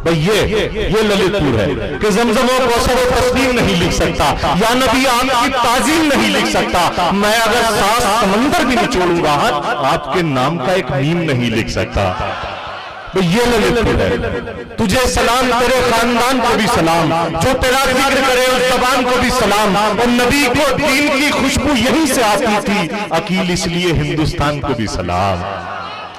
भाई ये ललितपुर है कि ज़मज़म और कौसर और तस्लीम नहीं लिख सकता, या नबी आम की ताजीम नहीं लिख सकता। मैं अगर 7 समंदर भी निचोड़ूंगा आपके नाम का एक मीम नहीं लिख सकता। तो ये ललितपुर है। तुझे सलाम, तेरे खानदान को भी सलाम, जो तेरा जिक्र करे उस ज़बान को भी सलाम। और नबी को दीन की खुशबू यहीं से आती थी, अकील इसलिए हिंदुस्तान को भी सलाम।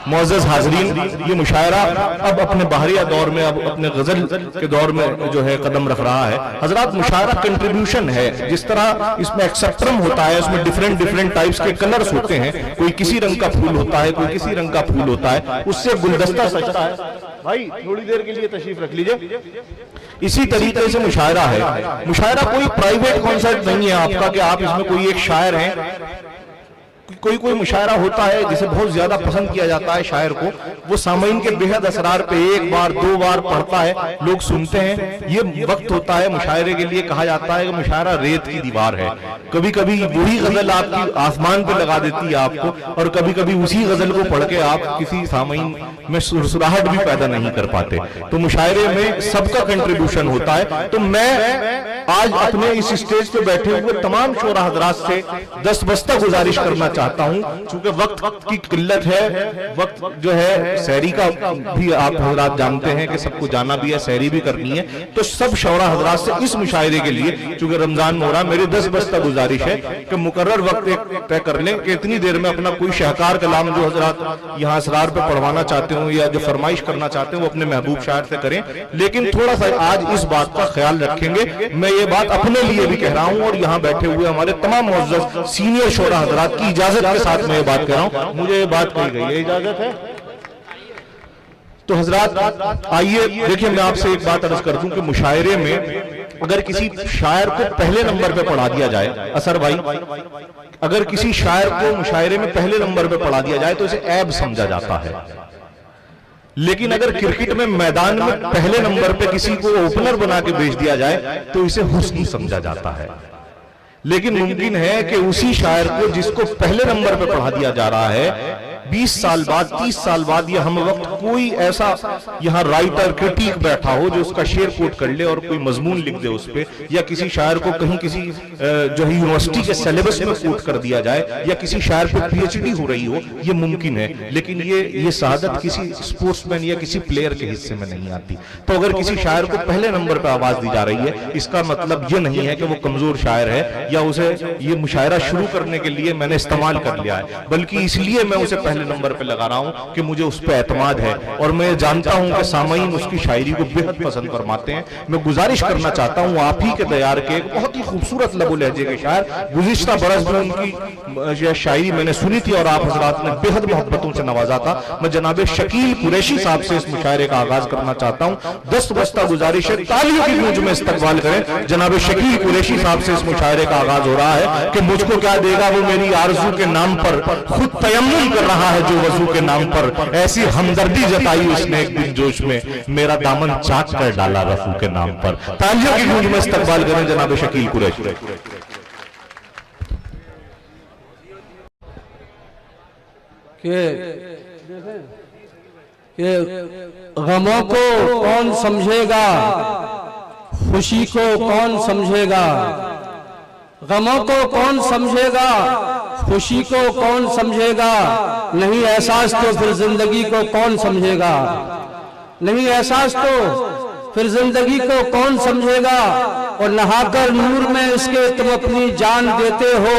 मोअज़्ज़ज़ हाज़रीन, ये मुशायरा अब अपने बहरिया दौर में, अब अपने गजल के दौर में जो है कदम रख रहा है। हजरात, मुशायरा कंट्रीब्यूशन है। जिस तरह इसमें एक्सेप्ट्रम होता है, उसमें डिफरेंट टाइप्स के कलर्स होते हैं, कोई किसी रंग का फूल होता है, कोई किसी रंग का फूल होता है, उससे गुलदस्ता सजता है। भाई थोड़ी देर के लिए तशरीफ रख लीजिए। इसी तरीके से मुशायरा है। मुशायरा कोई प्राइवेट कॉन्सर्ट नहीं है आपका कि आप इसमें कोई एक शायर हैं। कोई मुशायरा होता है जिसे बहुत ज्यादा पसंद किया जाता है शायर को, वो सामईन के बेहद असरार पे 1 बार 2 बार पढ़ता है, लोग सुनते हैं। ये वक्त होता है मुशायरे के लिए। कहा जाता है कि मुशायरा रेत की दीवार है। कभी कभी वही गजल आपकी आसमान पे लगा देती है आपको, और कभी कभी उसी गजल को पढ़ के आप किसी सामईन में सुरसुराहट भी पैदा नहीं कर पाते। तो मुशायरे में सबका कंट्रीब्यूशन होता है। तो मैं आज अपने इस स्टेज पे बैठे हुए तमाम शोरा हजरात से दस्तबस्ता गुजारिश करना चाहता हूं, चूंकि वक्त की किल्लत है। वक्त जो है सहरी का भी आप हजरात जानते हैं कि सबको जाना भी है, सहरी भी करनी है। तो सब शोरा हजरात से इस मुशायरे के लिए, चूंकि रमजान में हो रहा, मेरी दस्तबस्ता गुजारिश है कि मुकर्रर वक्त एक तय कर लें कि इतनी देर में अपना कोई शाहकार कलाम जो हजरात यहाँ असरार पे पढ़वाना चाहते हो या जो फरमाइश करना चाहते हो वो अपने महबूब शायर से करें। लेकिन थोड़ा सा आज इस बात का ख्याल रखेंगे। मैं ये बात अपने लिए भी कह रहा हूं और यहाँ बैठे हुए हमारे तमाम मुअज़्ज़ज़ सीनियर शोरा हजरात की इजाजत के साथ मैं ये बात कह रहा हूं। मुझे ये बात कही गई है, इजाजत है। तो हजरात आइए देखिए, मैं आपसे एक बात अर्ज कर दूं कि मुशायरे में अगर किसी शायर को पहले नंबर पे पढ़ा दिया जाए, असर भाई, अगर किसी शायर को मुशायरे में पहले नंबर पे पढ़ा दिया जाए तो इसे ऐब समझा जाता है। लेकिन अगर क्रिकेट में मैदान में पहले नंबर पे किसी को ओपनर बना के भेज दिया जाए तो इसे हुस्न समझा जाता है। लेकिन मुमकिन है कि उसी शायर को जिसको पहले नंबर पे पढ़ा दिया जा रहा है 20 साल बाद, 30 साल बाद या हम वक्त कोई ऐसा यहाँ राइटर क्रिटिक बैठा हो जो उसका शेर कोट कर ले और कोई मजमून लिख दे उस पे, या किसी शायर को कहीं किसी जो है यूनिवर्सिटी के सिलेबस में कोट कर दिया जाए, या किसी शायर पे पीएचडी हो रही हो, ये मुमकिन है। लेकिन ये शहादत किसी स्पोर्ट्समैन या किसी प्लेयर के हिस्से में नहीं आती। तो अगर किसी शायर को पहले नंबर पर आवाज दी जा रही है, इसका मतलब ये नहीं है कि वो कमजोर शायर है या उसे ये मुशायरा शुरू करने के लिए मैंने इस्तेमाल कर लिया है, बल्कि इसलिए मैं उसे पहले नंबर पे लगा रहा हूं कि मुझे उस पे एतमाद है और मैं जानता हूं कि सामईन उसकी शायरी को बेहद पसंद फरमाते हैं। मैं गुजारिश करना चाहता हूं आप ही के तैयार के एक बहुत ही खूबसूरत लबो लहजे के शायर, गुज़िश्ता बरस में उनकी शायरी मैंने सुनी थी और आप हजरात ने बेहद मोहब्बतों से नवाजा था। मैं जनाब शकील कुरैशी साहब से इस मुशायरे का आगाज करना चाहता हूं। दस्तबस्ता गुजारिश है, तालियों की गूंज में इस्तकबाल करें। जनाब शकील कुरैशी साहब से इस मुशायरे का आगाज हो रहा है कि मुझको क्या देगा वो मेरी आरज़ू के नाम पर, खुद तयम्मुम कर रहा है जो वजू के नाम पर, ऐसी हमदर्दी जताई उसने एक दिन जोश में, मेरा दामन चाक कर डाला रफू के नाम पर। तालियों की गूंज में इस्तकबाल करें जनाब शकील कुरैशी। गमों को कौन समझेगा, खुशी को कौन समझेगा, गमों को कौन समझेगा, खुशी को कौन समझेगा, नहीं एहसास तो फिर जिंदगी को कौन समझेगा, नहीं एहसास तो फिर जिंदगी को कौन समझेगा। और नहाकर नूर में इसके तुम अपनी जान देते हो,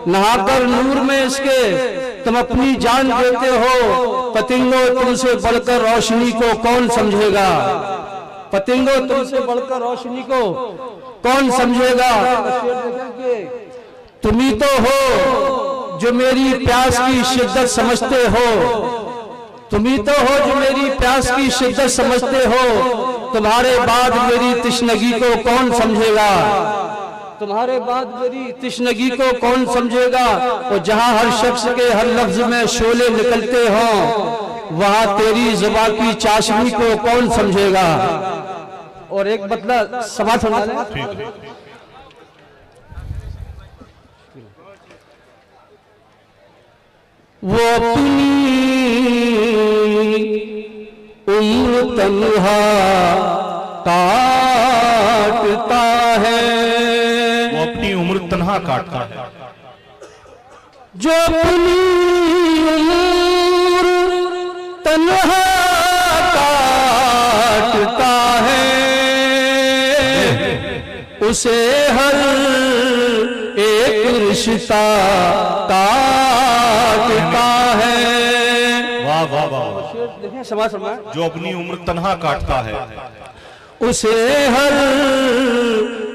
नहाकर नूर में इसके तुम अपनी जान देते हो। पतिंगो तुमसे बढ़कर रोशनी को कौन समझेगा, पतिंगो तुमसे बढ़कर रोशनी को कौन समझेगा। तुम ही तो हो जो मेरी प्यास की शिद्दत समझते हो, तुम ही तो हो जो मेरी प्यास की शिद्दत समझते हो। तुम्हारे बाद मेरी तिश्नगी को कौन समझेगा, तुम्हारे बाद मेरी तिश्नगी को कौन समझेगा। और जहां हर शख्स के हर लफ्ज में शोले निकलते हों, वहां तेरी जुबान की चाशनी को कौन समझेगा। और एक मतलब सवाल सुना, वो अपनी उम्र तन्हा काटता है। वो अपनी उम्र तन्हा काटता है। जो अपनी उम्र तन्हा काटता है, उसे हर एक रिश्ता काटता है। वाह वाह वाह। देखिए समाज समाज, जो अपनी उम्र तन्हा काटता है, उसे हर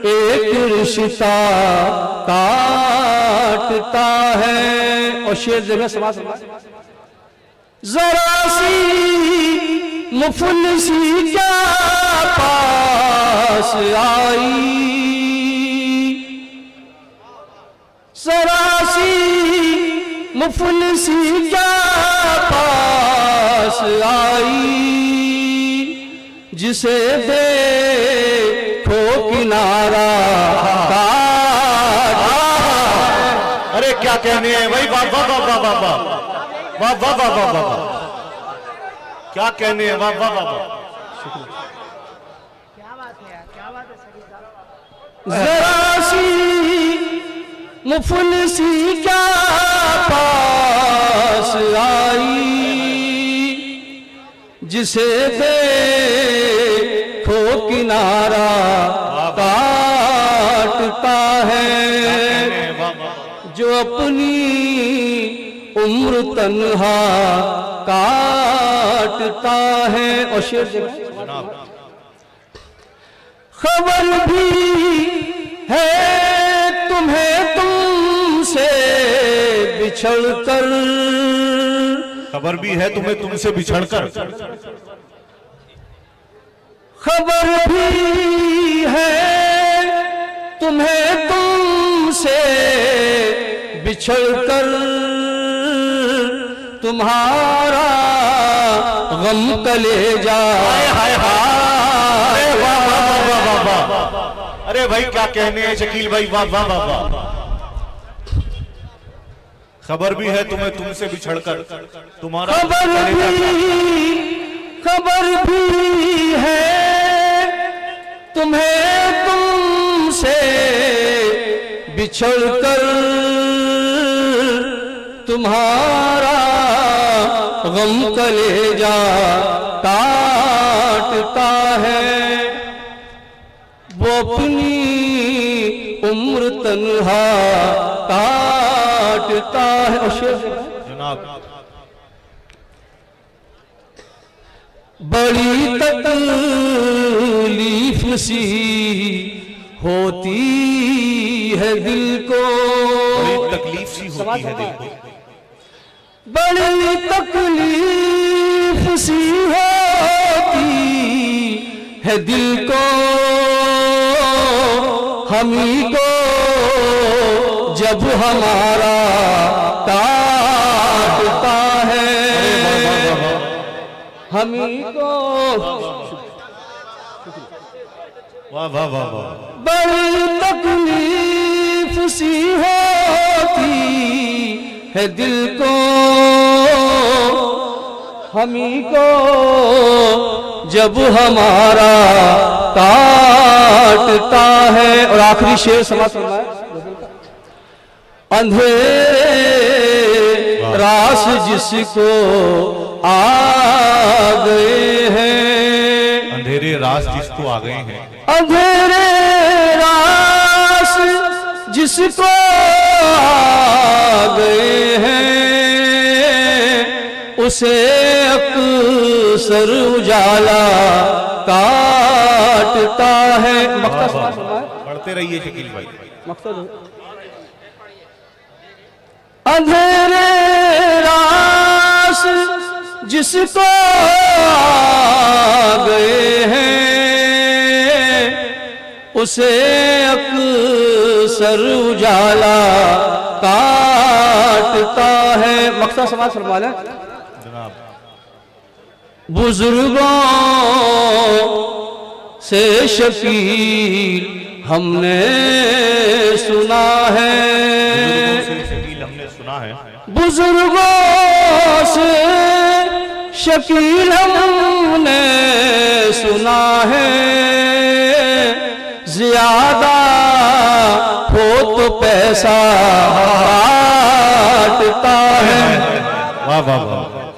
एक रिश्ता काटता है। और शेर जगह समाज समाज, जरा सी मुफलिसी क्या पास आई, जरा सी मुफलिसी क्या पास आई, जिसे देखो किनारा काटा। अरे क्या कहने हैं भाई, वाह वाह वाह वाह वाह वाह वाह वाह वाह वाह वाह, क्या कहने हैं, वाह वाह वाह वाह। जरा सी मुफलिसी क्या पास आई, जिसे देखो किनारा काटता है। जो अपनी उम्र तन्हा काटता है। और शेर खबर भी है तुम्हें तुमसे बिछड़कर, खबर भी है तुम्हें तुमसे बिछड़कर, खबर भी है तुम्हें तुमसे बिछड़कर, तुम्हारा गम कलेजा। अरे भाई क्या कहने हैं शकील भाई, वाह वाह वाह वाह। खबर भी है तुम्हें तुमसे बिछड़कर, तुम्हारा खबर भी है तुम्हें तुमसे बिछड़कर, तुम्हारा गम कलेजा काटता है। वो अपनी उम्र तन्हा काटता है। और जनाब, बड़ी तकलीफ सी होती है दिल को, बड़ी तकलीफ सी होती है दिल को, बड़ी तकलीफ सी होती है दिल को, हमी को जब हमारा काटता है, हमी को। वाह वाह वाह वाह। बड़ी तकलीफ सी होती है दिल को, हमी को जब हमारा काटता है। और आखिरी शेर समाज फरमाए, अंधेरे रास जिसको आ गए हैं, अंधेरे रास जिसको आ गए हैं, अंधेरे रास जिसको आ गए हैं, उसे अक्सर उजाला काटता है। पढ़ते रहिए शकील भाई। अंधेरे रास जिसको आ गए हैं, उसे अक्सर उजाला काटता है। मकसद समाज फरमा लें जनाब, बुजुर्गों से शकील हमने सुना है, शकील हमने सुना है, बुजुर्गों से शकील हमने सुना है, ज्यादा हो तो पैसा काटता है। वाह वाह वाह।